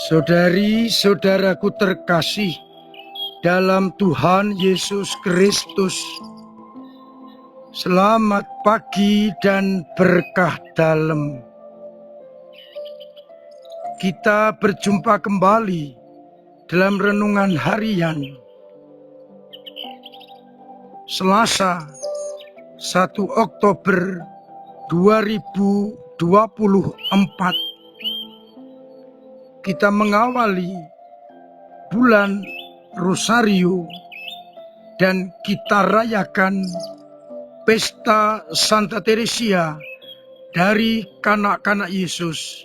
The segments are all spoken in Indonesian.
Saudari-saudaraku terkasih dalam Tuhan Yesus Kristus, selamat pagi dan berkah dalam. Kita berjumpa kembali dalam renungan harian Selasa 1 Oktober 2024. Kita mengawali bulan Rosario dan kita rayakan pesta Santa Teresia dari kanak-kanak Yesus,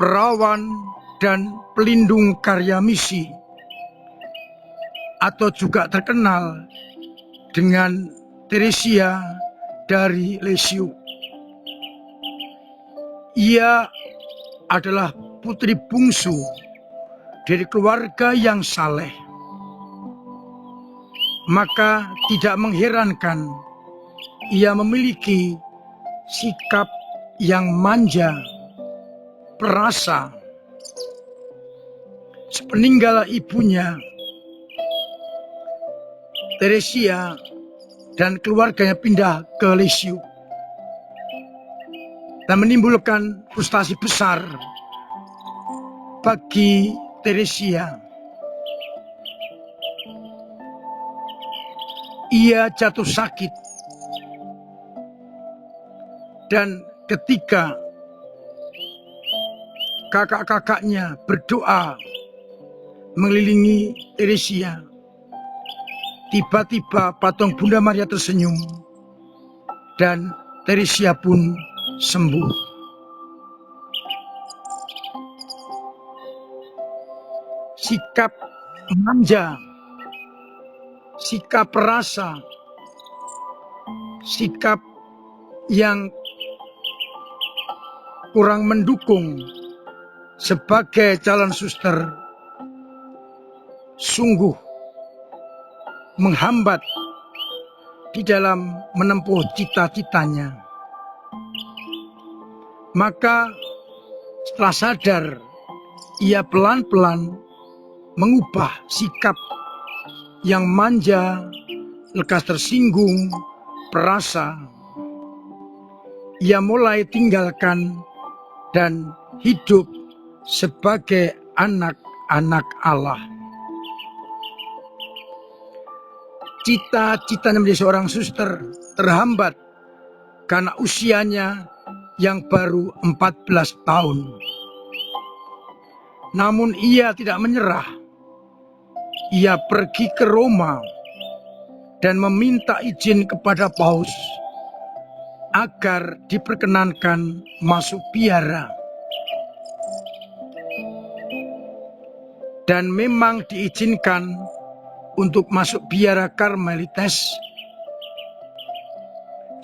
perawan dan pelindung karya misi, atau juga terkenal dengan Teresia dari Lisieux. Ia adalah putri bungsu dari keluarga yang saleh. Maka tidak mengherankan ia memiliki sikap yang manja, perasa. Sepeninggal ibunya, Teresia dan keluarganya pindah ke Lisieux dan menimbulkan frustasi besar bagi Teresia. Ia jatuh sakit, dan ketika kakak-kakaknya berdoa mengelilingi Teresia, tiba-tiba patung Bunda Maria tersenyum dan Teresia pun sembuh. Sikap manja, sikap perasa, sikap yang kurang mendukung sebagai calon suster sungguh menghambat di dalam menempuh cita-citanya. Maka setelah sadar, ia pelan-pelan mengubah sikap yang manja, lekas tersinggung, perasa. Ia mulai tinggalkan dan hidup sebagai anak-anak Allah. Cita-citanya menjadi seorang suster terhambat karena usianya yang baru 14 tahun. Namun ia tidak menyerah. Ia pergi ke Roma dan meminta izin kepada Paus agar diperkenankan masuk biara. Dan memang diizinkan untuk masuk biara Karmelites.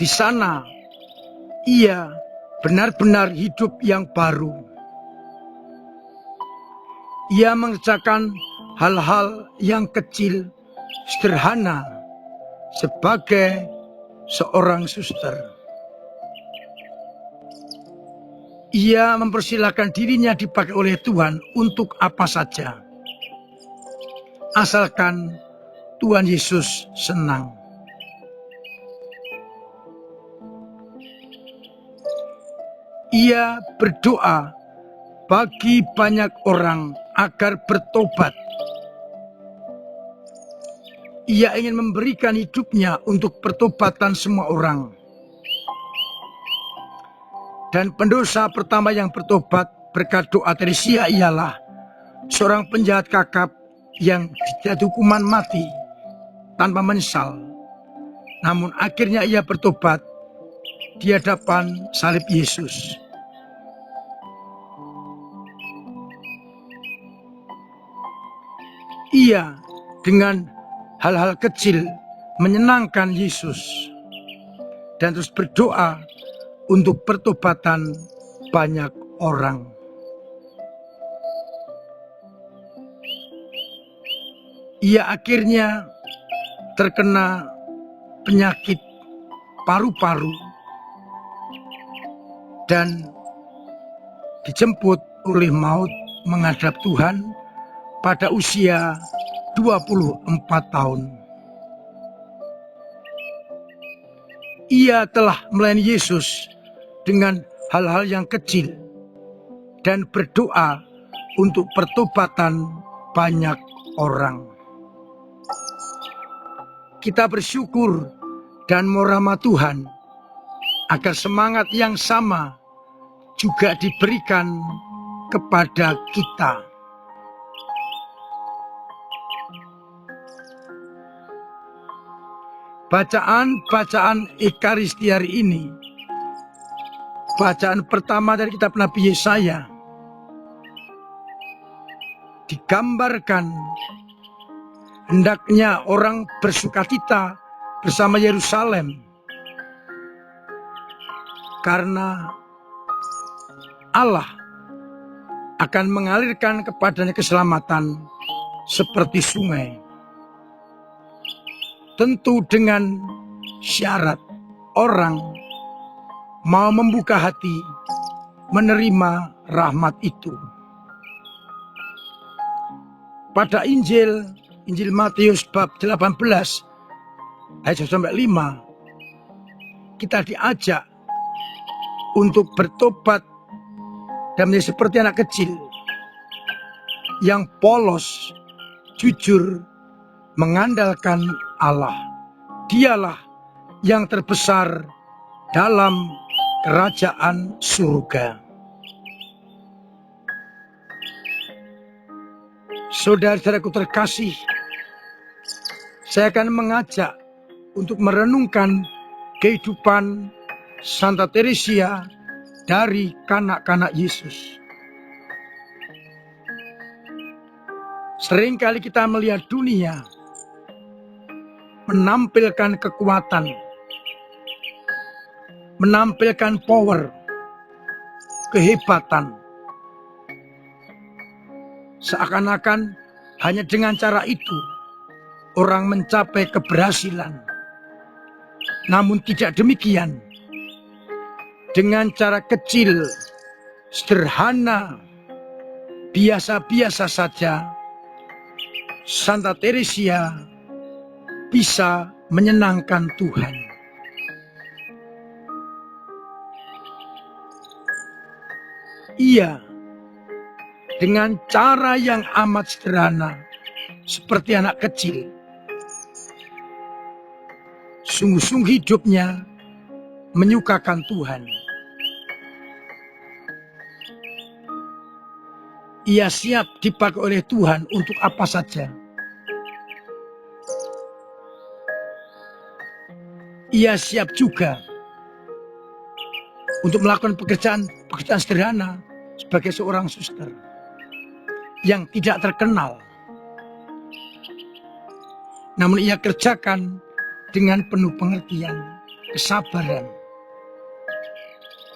Di sana ia benar-benar hidup yang baru. Ia mengerjakan hal-hal yang kecil, sederhana, sebagai seorang suster. Ia mempersilahkan dirinya dipakai oleh Tuhan untuk apa saja, asalkan Tuhan Yesus senang. Ia berdoa bagi banyak orang agar bertobat. Ia ingin memberikan hidupnya untuk pertobatan semua orang. Dan pendosa pertama yang bertobat berkat doa Teresia ialah seorang penjahat kakap yang dijatuhi hukuman mati tanpa menyesal. Namun akhirnya ia bertobat di hadapan salib Yesus. Ia dengan hal-hal kecil menyenangkan Yesus dan terus berdoa untuk pertobatan banyak orang. Ia akhirnya terkena penyakit paru-paru dan dijemput oleh maut menghadap Tuhan pada usia 24 tahun. Ia telah melayani Yesus dengan hal-hal yang kecil dan berdoa untuk pertobatan banyak orang. Kita bersyukur dan merahmat Tuhan agar semangat yang sama juga diberikan kepada kita. Bacaan Ekaristi hari ini, bacaan pertama dari kitab Nabi Yesaya, digambarkan hendaknya orang bersukacita bersama Yerusalem karena Allah akan mengalirkan kepadanya keselamatan seperti sungai. Tentu dengan syarat orang mau membuka hati menerima rahmat itu. Pada Injil Matius bab 18 ayat 1-5, kita diajak untuk bertobat dan menjadi seperti anak kecil yang polos, jujur, mengandalkan Allah. Dialah yang terbesar dalam kerajaan surga. Saudara-saudaraku terkasih, saya akan mengajak untuk merenungkan kehidupan Santa Teresia dari kanak-kanak Yesus. Seringkali kita melihat dunia menampilkan kekuatan, menampilkan power, kehebatan. Seakan-akan hanya dengan cara itu orang mencapai keberhasilan. Namun tidak demikian. Dengan cara kecil, sederhana, biasa-biasa saja, Santa Teresia bisa menyenangkan Tuhan. Ia dengan cara yang amat sederhana, seperti anak kecil, sungguh-sungguh hidupnya menyukakan Tuhan. Ia siap dipakai oleh Tuhan untuk apa saja. Ia siap juga untuk melakukan pekerjaan sederhana sebagai seorang suster yang tidak terkenal. Namun ia kerjakan dengan penuh pengertian, kesabaran.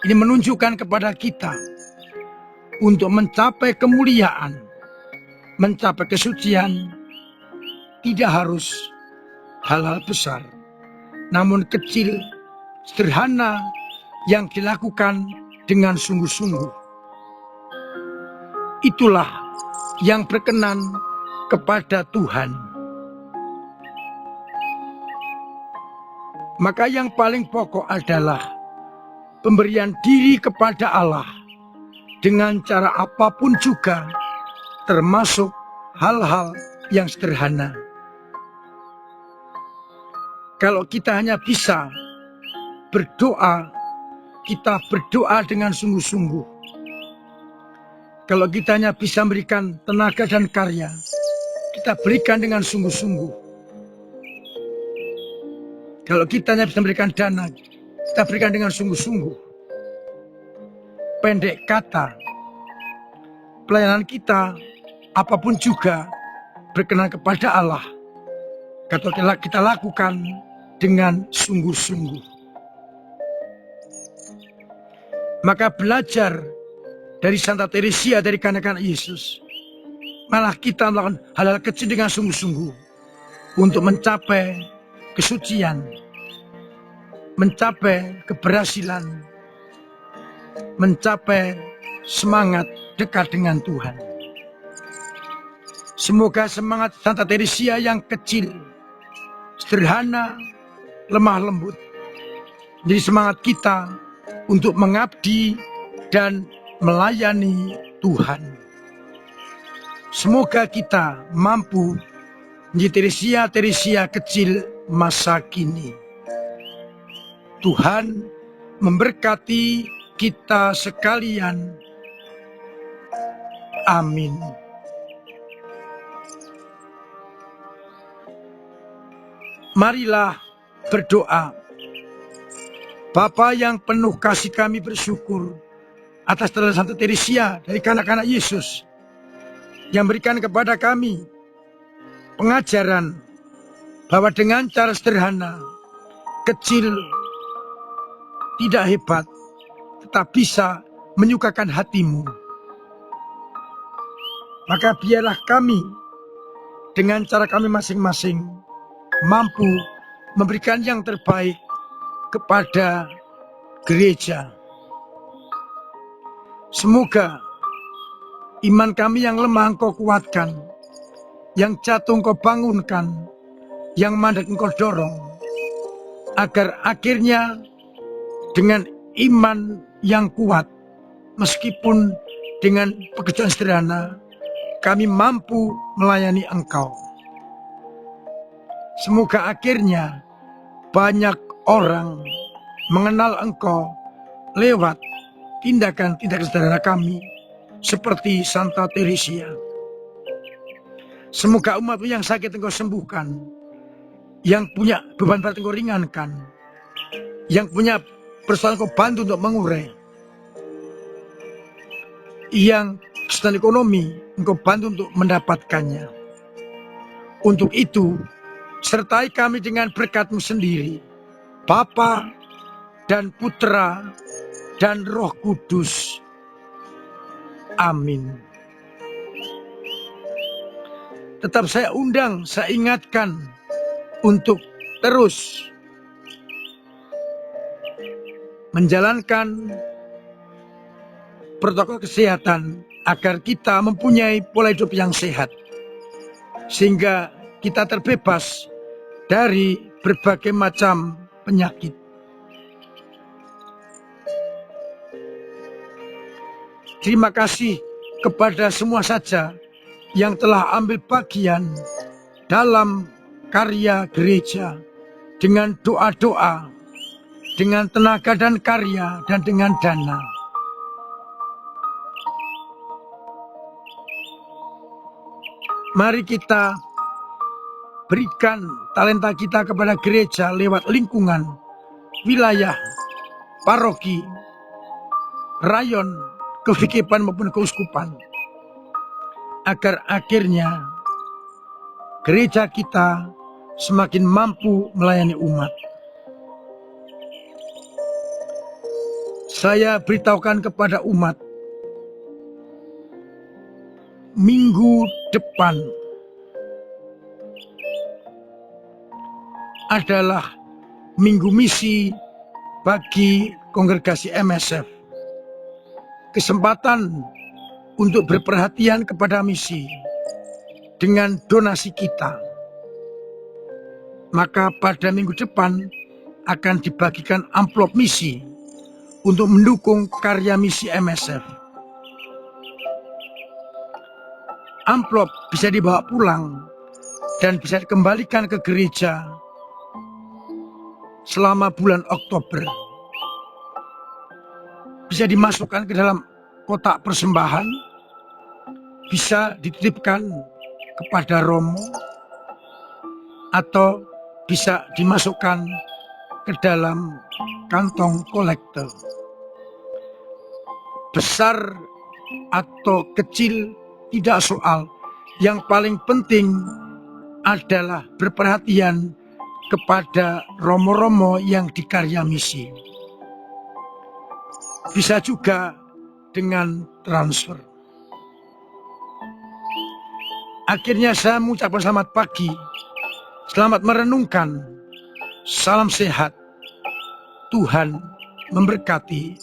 Ini menunjukkan kepada kita untuk mencapai kemuliaan, mencapai kesucian, tidak harus hal-hal besar, namun kecil, sederhana yang dilakukan dengan sungguh-sungguh. Itulah yang berkenan kepada Tuhan. Maka yang paling pokok adalah pemberian diri kepada Allah dengan cara apapun juga, termasuk hal-hal yang sederhana. Kalau kita hanya bisa berdoa, kita berdoa dengan sungguh-sungguh. Kalau kita hanya bisa memberikan tenaga dan karya, kita berikan dengan sungguh-sungguh. Kalau kita hanya bisa memberikan dana, kita berikan dengan sungguh-sungguh. Pendek kata, pelayanan kita apapun juga berkenan kepada Allah. Kalau kita lakukan dengan sungguh-sungguh. Maka belajar dari Santa Teresia, dari kanak-kanak Yesus, malah kita melakukan hal-hal kecil dengan sungguh-sungguh untuk mencapai kesucian, mencapai keberhasilan, mencapai semangat dekat dengan Tuhan. Semoga semangat Santa Teresia yang kecil, sederhana, lemah lembut, jadi semangat kita untuk mengabdi dan melayani Tuhan. Semoga kita mampu menjadi Teresia kecil masa kini. Tuhan memberkati kita sekalian. Amin. Marilah berdoa. Bapa yang penuh kasih, kami bersyukur atas teladan Santa Teresia dari kanak-kanak Yesus yang berikan kepada kami pengajaran bahwa dengan cara sederhana, kecil, tidak hebat, tetap bisa menyukakan hatimu. Maka biarlah kami dengan cara kami masing-masing mampu memberikan yang terbaik kepada gereja. Semoga iman kami yang lemah Engkau kuatkan, yang jatuh Engkau bangunkan, yang mandek Engkau dorong, agar akhirnya dengan iman yang kuat, meskipun dengan pekerjaan sederhana, kami mampu melayani Engkau. Semoga akhirnya banyak orang mengenal Engkau lewat tindakan-tindakan sederhana kami, seperti Santa Teresia. Semoga umat yang sakit Engkau sembuhkan, yang punya beban berat Engkau ringankan, yang punya persoalan Engkau bantu untuk mengurai, yang kesulitan ekonomi Engkau bantu untuk mendapatkannya. Untuk itu, sertai kami dengan berkat-Mu sendiri, Bapa dan Putra dan Roh Kudus. Amin. Tetap saya undang, saya ingatkan untuk terus menjalankan protokol kesehatan agar kita mempunyai pola hidup yang sehat, sehingga kita terbebas dari berbagai macam penyakit. Terima kasih kepada semua saja yang telah ambil bagian dalam karya gereja dengan doa-doa, dengan tenaga dan karya, dan dengan dana. Mari kita berikan talenta kita kepada gereja lewat lingkungan, wilayah, paroki, rayon, kevikepan maupun keuskupan, agar akhirnya gereja kita semakin mampu melayani umat. Saya beritahukan kepada umat, minggu depan adalah minggu misi bagi kongregasi MSF. Kesempatan untuk berperhatian kepada misi dengan donasi kita. Maka pada minggu depan akan dibagikan amplop misi untuk mendukung karya misi MSF. Amplop bisa dibawa pulang dan bisa dikembalikan ke gereja selama bulan Oktober. Bisa dimasukkan ke dalam kotak persembahan, bisa dititipkan kepada Romo, atau bisa dimasukkan ke dalam kantong kolektor. Besar atau kecil tidak soal, yang paling penting adalah berperhatian kepada romo-romo yang dikarya misi. Bisa juga dengan transfer. Akhirnya saya mengucapkan selamat pagi, selamat merenungkan, salam sehat, Tuhan memberkati.